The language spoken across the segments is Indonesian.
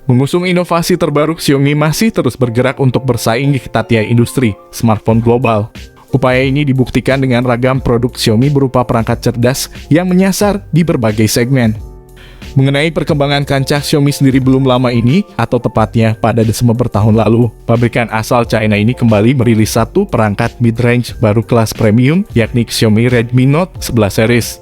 Mengusung inovasi terbaru, Xiaomi masih terus bergerak untuk bersaing di ketatnya industri smartphone global. Upaya ini dibuktikan dengan ragam produk Xiaomi berupa perangkat cerdas yang menyasar di berbagai segmen. Mengenai perkembangan kancah Xiaomi sendiri, belum lama ini, atau tepatnya pada Desember tahun lalu, pabrikan asal China ini kembali merilis satu perangkat mid-range baru kelas premium, yakni Xiaomi Redmi Note 11 series.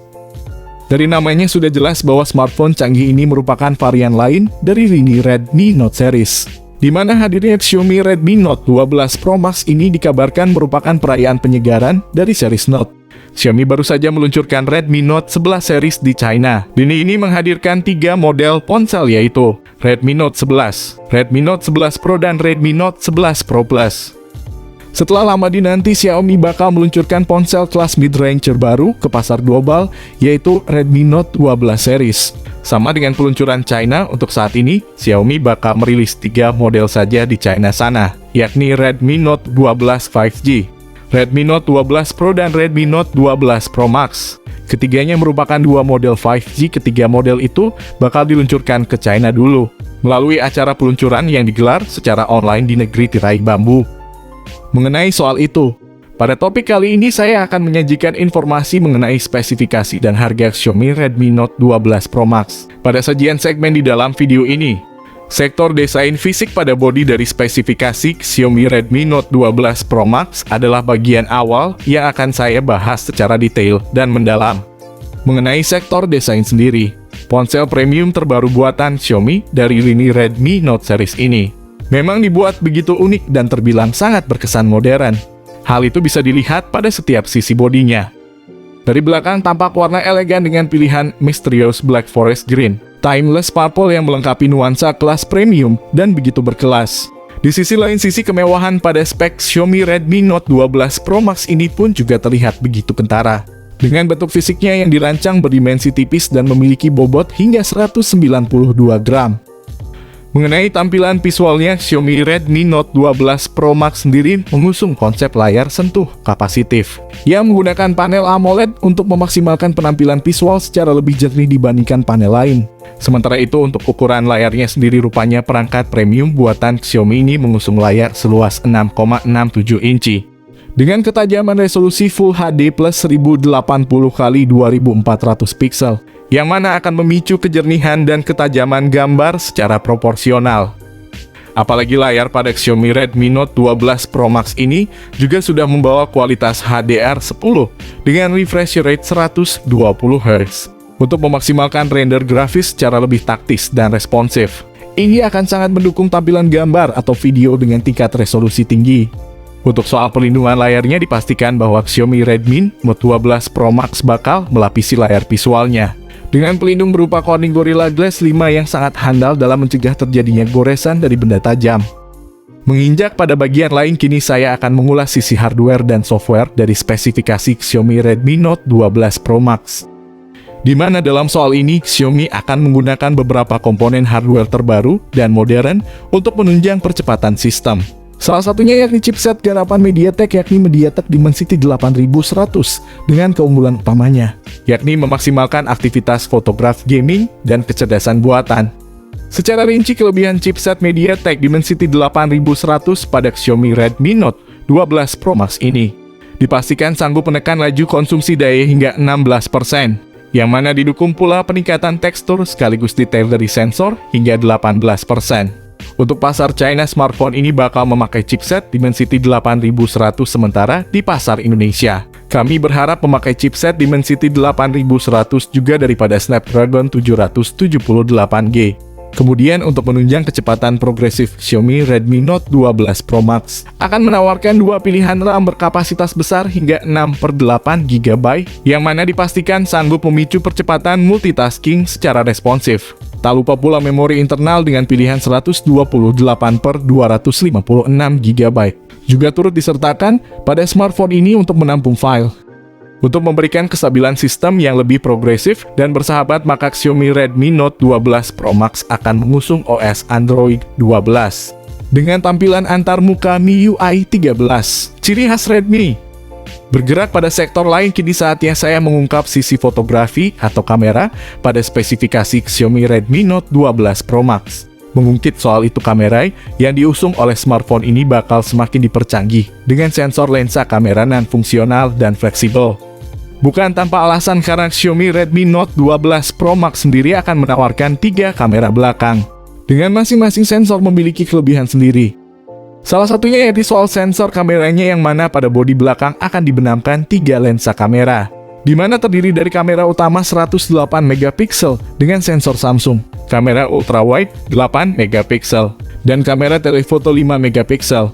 Dari namanya sudah jelas bahwa smartphone canggih ini merupakan varian lain dari lini Redmi Note series, di mana hadirnya Xiaomi Redmi Note 12 Pro Max ini dikabarkan merupakan perayaan penyegaran dari series Note. Xiaomi baru saja meluncurkan Redmi Note 11 series di China. Lini ini menghadirkan 3 model ponsel, yaitu Redmi Note 11, Redmi Note 11 Pro, dan Redmi Note 11 Pro Plus. Setelah lama dinanti, Xiaomi bakal meluncurkan ponsel kelas mid-range terbaru ke pasar global, yaitu Redmi Note 12 series. Sama dengan peluncuran China, untuk saat ini, Xiaomi bakal merilis 3 model saja di China sana, yakni Redmi Note 12 5G, Redmi Note 12 Pro, dan Redmi Note 12 Pro Max. Ketiganya merupakan 2 model 5G. Ketiga model itu bakal diluncurkan ke China dulu, melalui acara peluncuran yang digelar secara online di negeri tirai bambu. Mengenai soal itu, pada topik kali ini saya akan menyajikan informasi mengenai spesifikasi dan harga Xiaomi Redmi Note 12 Pro Max. Pada sajian segmen di dalam video ini, sektor desain fisik pada bodi dari spesifikasi Xiaomi Redmi Note 12 Pro Max adalah bagian awal yang akan saya bahas secara detail dan mendalam. Mengenai sektor desain sendiri, ponsel premium terbaru buatan Xiaomi dari lini Redmi Note series ini memang dibuat begitu unik dan terbilang sangat berkesan modern. Hal itu bisa dilihat pada setiap sisi bodinya. Dari belakang tampak warna elegan dengan pilihan Mysterious Black Forest Green, Timeless Purple yang melengkapi nuansa kelas premium dan begitu berkelas. Di sisi lain, sisi kemewahan pada spek Xiaomi Redmi Note 12 Pro Max ini pun juga terlihat begitu kentara. Dengan bentuk fisiknya yang dirancang berdimensi tipis dan memiliki bobot hingga 192 gram. Mengenai tampilan visualnya, Xiaomi Redmi Note 12 Pro Max sendiri mengusung konsep layar sentuh kapasitif yang menggunakan panel AMOLED untuk memaksimalkan penampilan visual secara lebih jernih dibandingkan panel lain. Sementara itu, untuk ukuran layarnya sendiri, rupanya perangkat premium buatan Xiaomi ini mengusung layar seluas 6,67 inci. Dengan ketajaman resolusi Full HD plus 1080x2400 pixel, yang mana akan memicu kejernihan dan ketajaman gambar secara proporsional. Apalagi layar pada Xiaomi Redmi Note 12 Pro Max ini juga sudah membawa kualitas HDR10 dengan refresh rate 120 Hz untuk memaksimalkan render grafis secara lebih taktis dan responsif. Ini akan sangat mendukung tampilan gambar atau video dengan tingkat resolusi tinggi. Untuk soal perlindungan layarnya, dipastikan bahwa Xiaomi Redmi Note 12 Pro Max bakal melapisi layar visualnya dengan pelindung berupa Corning Gorilla Glass 5 yang sangat handal dalam mencegah terjadinya goresan dari benda tajam. Menginjak pada bagian lain, kini saya akan mengulas sisi hardware dan software dari spesifikasi Xiaomi Redmi Note 12 Pro Max. Di mana dalam soal ini, Xiaomi akan menggunakan beberapa komponen hardware terbaru dan modern untuk menunjang percepatan sistem. Salah satunya yakni chipset garapan MediaTek, yakni MediaTek Dimensity 8100 dengan keunggulan utamanya, yakni memaksimalkan aktivitas fotograf gaming dan kecerdasan buatan. Secara rinci, kelebihan chipset MediaTek Dimensity 8100 pada Xiaomi Redmi Note 12 Pro Max ini dipastikan sanggup menekan laju konsumsi daya hingga 16%, yang mana didukung pula peningkatan tekstur sekaligus detail dari sensor hingga 18%. Untuk pasar China, smartphone ini bakal memakai chipset Dimensity 8100, sementara di pasar Indonesia, kami berharap memakai chipset Dimensity 8100 juga daripada Snapdragon 778G. Kemudian untuk menunjang kecepatan progresif, Xiaomi Redmi Note 12 Pro Max akan menawarkan 2 pilihan RAM berkapasitas besar hingga 6/8 GB, yang mana dipastikan sanggup memicu percepatan multitasking secara responsif. Tak lupa pula memori internal dengan pilihan 128/256 GB juga turut disertakan pada smartphone ini untuk menampung file. Untuk memberikan kestabilan sistem yang lebih progresif dan bersahabat, maka Xiaomi Redmi Note 12 Pro Max akan mengusung OS Android 12 dengan tampilan antarmuka MIUI 13, ciri khas Redmi. Bergerak pada sektor lain, kini saatnya saya mengungkap sisi fotografi atau kamera pada spesifikasi Xiaomi Redmi Note 12 Pro Max. Mengungkit soal itu, kamera yang diusung oleh smartphone ini bakal semakin dipercanggih dengan sensor lensa kamera non-fungsional dan fleksibel. Bukan tanpa alasan karena Xiaomi Redmi Note 12 Pro Max sendiri akan menawarkan 3 kamera belakang, dengan masing-masing sensor memiliki kelebihan sendiri. Salah satunya yaitu soal sensor kameranya yang mana pada bodi belakang akan dibenamkan 3 lensa kamera, di mana terdiri dari kamera utama 108 megapiksel dengan sensor Samsung, kamera ultrawide 8 megapiksel, dan kamera telefoto 5 megapiksel.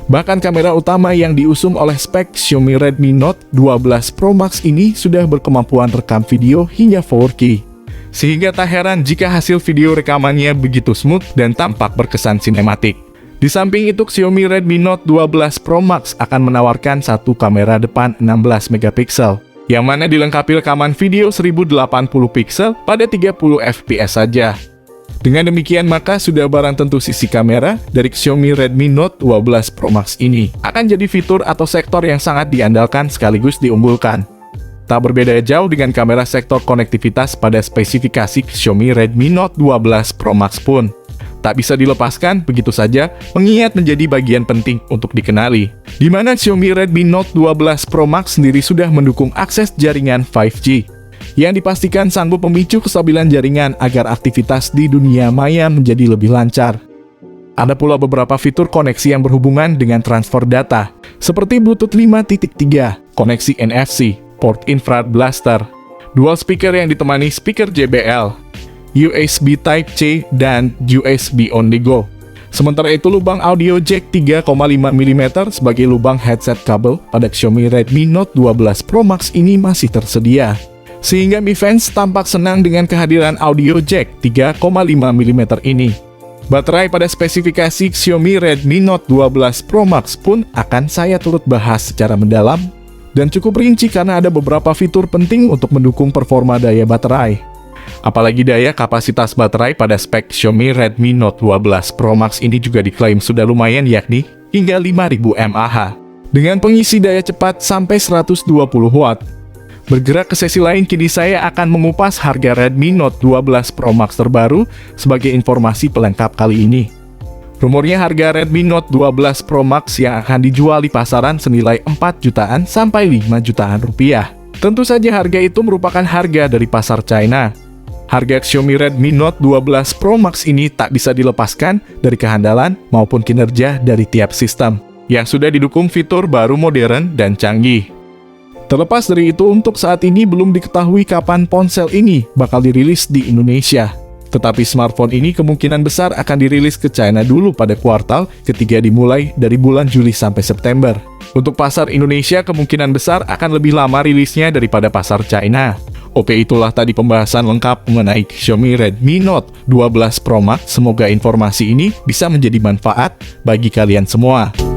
Bahkan kamera utama yang diusung oleh spek Xiaomi Redmi Note 12 Pro Max ini sudah berkemampuan rekam video hingga 4K. Sehingga tak heran jika hasil video rekamannya begitu smooth dan tampak berkesan sinematik. Di samping itu, Xiaomi Redmi Note 12 Pro Max akan menawarkan satu kamera depan 16 megapiksel, yang mana dilengkapi rekaman video 1080 piksel pada 30 fps saja. Dengan demikian, maka sudah barang tentu sisi kamera dari Xiaomi Redmi Note 12 Pro Max ini akan jadi fitur atau sektor yang sangat diandalkan sekaligus diunggulkan. Tak berbeda jauh dengan kamera sektor konektivitas pada spesifikasi Xiaomi Redmi Note 12 Pro Max pun tak bisa dilepaskan begitu saja, mengingat menjadi bagian penting untuk dikenali, di mana Xiaomi Redmi Note 12 Pro Max sendiri sudah mendukung akses jaringan 5G, yang dipastikan sanggup memicu kestabilan jaringan agar aktivitas di dunia maya menjadi lebih lancar. Ada pula beberapa fitur koneksi yang berhubungan dengan transfer data, seperti Bluetooth 5.3, koneksi NFC, port infrared blaster, dual speaker yang ditemani speaker JBL, USB Type-C, dan USB on the go. Sementara itu, lubang audio jack 3,5 mm sebagai lubang headset kabel pada Xiaomi Redmi Note 12 Pro Max ini masih tersedia, sehingga Mi Fans tampak senang dengan kehadiran audio jack 3,5 mm ini. Baterai pada spesifikasi Xiaomi Redmi Note 12 Pro Max pun akan saya turut bahas secara mendalam dan cukup rinci karena ada beberapa fitur penting untuk mendukung performa daya baterai. Apalagi daya kapasitas baterai pada spek Xiaomi Redmi Note 12 Pro Max ini juga diklaim sudah lumayan, yakni hingga 5000 mAh dengan pengisi daya cepat sampai 120 watt. Bergerak ke sesi lain, kini saya akan mengupas harga Redmi Note 12 Pro Max terbaru sebagai informasi pelengkap kali ini. Rumornya harga Redmi Note 12 Pro Max yang akan dijual di pasaran senilai 4 jutaan sampai 5 jutaan rupiah. Tentu saja harga itu merupakan harga dari pasar China. Harga Xiaomi Redmi Note 12 Pro Max ini tak bisa dilepaskan dari kehandalan maupun kinerja dari tiap sistem, yang sudah didukung fitur baru modern dan canggih. Terlepas dari itu, untuk saat ini belum diketahui kapan ponsel ini bakal dirilis di Indonesia. Tetapi smartphone ini kemungkinan besar akan dirilis ke China dulu pada kuartal ketiga dimulai dari bulan Juli sampai September. Untuk pasar Indonesia kemungkinan besar akan lebih lama rilisnya daripada pasar China. Oke, itulah tadi pembahasan lengkap mengenai Xiaomi Redmi Note 12 Pro Max. Semoga informasi ini bisa menjadi manfaat bagi kalian semua.